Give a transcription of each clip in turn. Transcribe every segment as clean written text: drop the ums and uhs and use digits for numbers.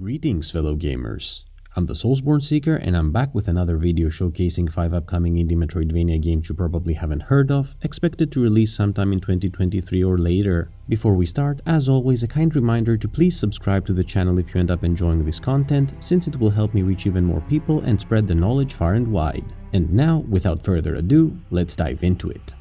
Greetings fellow gamers, I'm the Soulsborne Seeker and I'm back with another video showcasing 5 upcoming indie Metroidvania games you probably haven't heard of, expected to release sometime in 2023 or later. Before we start, as always, a kind reminder to please subscribe to the channel if you end up enjoying this content, since it will help me reach even more people and spread the knowledge far and wide. And now, without further ado, let's dive into it.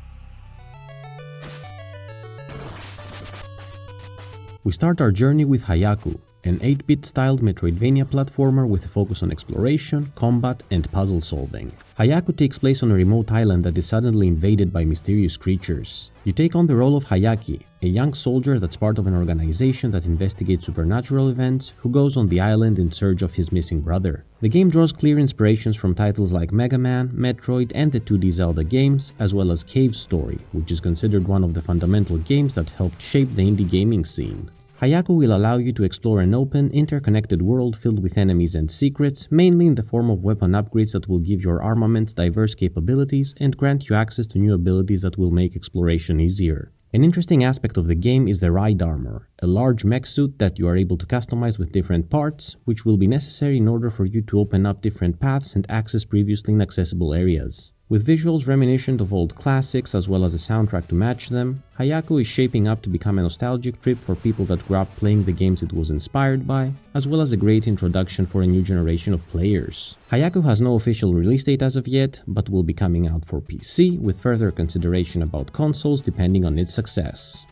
We start our journey with Hayaku, an 8-bit styled Metroidvania platformer with a focus on exploration, combat, and puzzle solving. Hayaku takes place on a remote island that is suddenly invaded by mysterious creatures. You take on the role of Hayaku, a young soldier that's part of an organization that investigates supernatural events, who goes on the island in search of his missing brother. The game draws clear inspirations from titles like Mega Man, Metroid, and the 2D Zelda games, as well as Cave Story, which is considered one of the fundamental games that helped shape the indie gaming scene. Hayaku will allow you to explore an open, interconnected world filled with enemies and secrets, mainly in the form of weapon upgrades that will give your armaments diverse capabilities and grant you access to new abilities that will make exploration easier. An interesting aspect of the game is the ride armor, a large mech suit that you are able to customize with different parts, which will be necessary in order for you to open up different paths and access previously inaccessible areas. With visuals reminiscent of old classics as well as a soundtrack to match them, Hayaku is shaping up to become a nostalgic trip for people that grew up playing the games it was inspired by, as well as a great introduction for a new generation of players. Hayaku has no official release date as of yet, but will be coming out for PC, with further consideration about consoles depending on its success.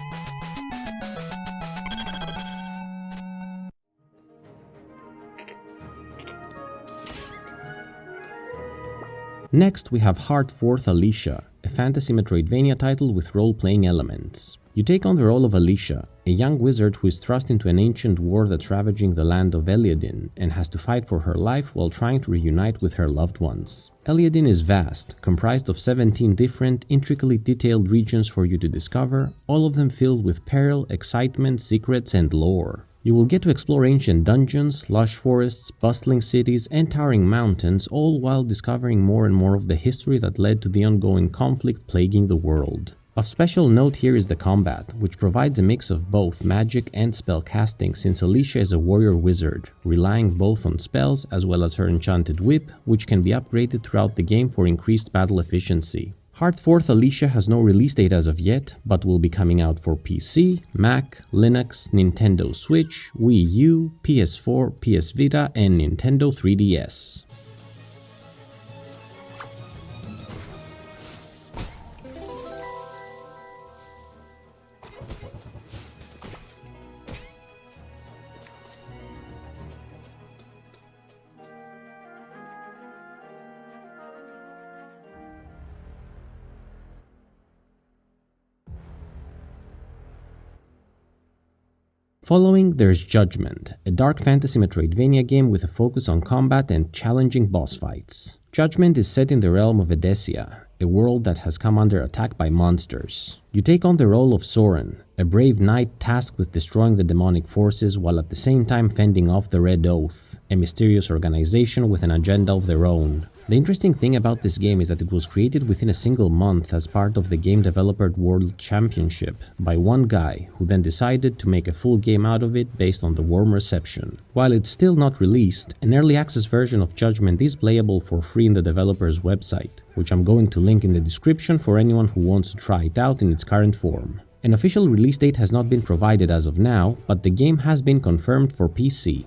Next, we have Heart 4th Alicia, a fantasy Metroidvania title with role-playing elements. You take on the role of Alicia, a young wizard who is thrust into an ancient war that's ravaging the land of Eliadin and has to fight for her life while trying to reunite with her loved ones. Eliadin is vast, comprised of 17 different, intricately detailed regions for you to discover, all of them filled with peril, excitement, secrets, and lore. You will get to explore ancient dungeons, lush forests, bustling cities, and towering mountains, all while discovering more and more of the history that led to the ongoing conflict plaguing the world. Of special note here is the combat, which provides a mix of both magic and spell casting, since Alicia is a warrior wizard, relying both on spells as well as her enchanted whip, which can be upgraded throughout the game for increased battle efficiency. Heart 4th Alicia has no release date as of yet, but will be coming out for PC, Mac, Linux, Nintendo Switch, Wii U, PS4, PS Vita, and Nintendo 3DS. Following, there's Judgment, a dark fantasy Metroidvania game with a focus on combat and challenging boss fights. Judgment is set in the realm of Edesia, a world that has come under attack by monsters. You take on the role of Soren, a brave knight tasked with destroying the demonic forces while at the same time fending off the Red Oath, a mysterious organization with an agenda of their own. The interesting thing about this game is that it was created within a single month as part of the Game Developer World Championship by one guy, who then decided to make a full game out of it based on the warm reception. While it's still not released, an early access version of Judgment is playable for free in the developer's website, which I'm going to link in the description for anyone who wants to try it out in its current form. An official release date has not been provided as of now, but the game has been confirmed for PC.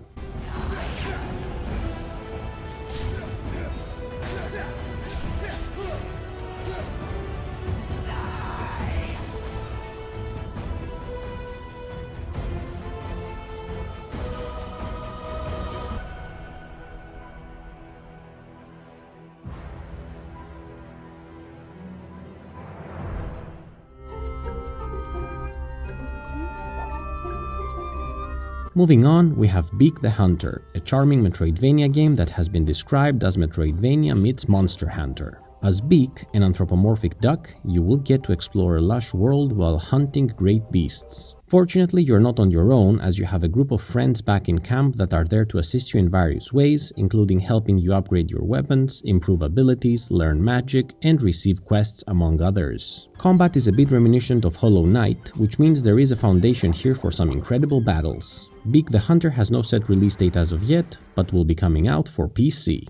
Moving on, we have Beak the Hunter, a charming Metroidvania game that has been described as Metroidvania meets Monster Hunter. As Beak, an anthropomorphic duck, you will get to explore a lush world while hunting great beasts. Fortunately, you're not on your own, as you have a group of friends back in camp that are there to assist you in various ways, including helping you upgrade your weapons, improve abilities, learn magic, and receive quests, among others. Combat is a bit reminiscent of Hollow Knight, which means there is a foundation here for some incredible battles. Beak the Hunter has no set release date as of yet, but will be coming out for PC.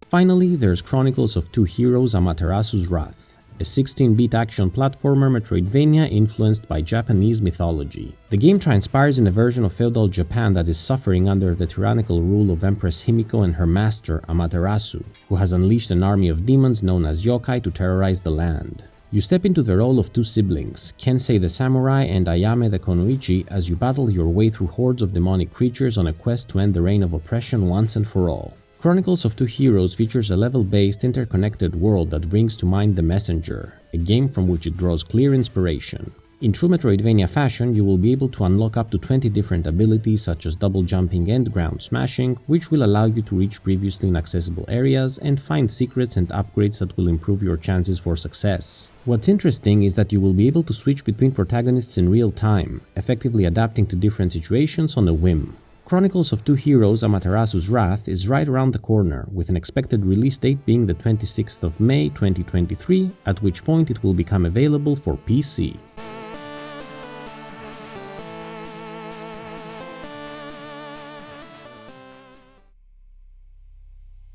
Finally, there's Chronicles of Two Heroes Amaterasu's Wrath, a 16-bit action platformer Metroidvania influenced by Japanese mythology. The game transpires in a version of feudal Japan that is suffering under the tyrannical rule of Empress Himiko and her master, Amaterasu, who has unleashed an army of demons known as yokai to terrorize the land. You step into the role of two siblings, Kensei the samurai and Ayame the kunoichi, as you battle your way through hordes of demonic creatures on a quest to end the reign of oppression once and for all. Chronicles of Two Heroes features a level-based, interconnected world that brings to mind The Messenger, a game from which it draws clear inspiration. In true Metroidvania fashion, you will be able to unlock up to 20 different abilities such as double jumping and ground smashing, which will allow you to reach previously inaccessible areas and find secrets and upgrades that will improve your chances for success. What's interesting is that you will be able to switch between protagonists in real time, effectively adapting to different situations on a whim. Chronicles of Two Heroes Amaterasu's Wrath is right around the corner, with an expected release date being the 26th of May 2023, at which point it will become available for PC.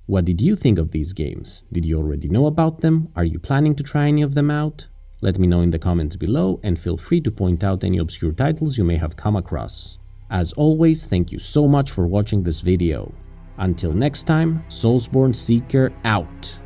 What did you think of these games? Did you already know about them? Are you planning to try any of them out? Let me know in the comments below, and feel free to point out any obscure titles you may have come across. As always, thank you so much for watching this video. Until next time, Soulsborne Seeker out!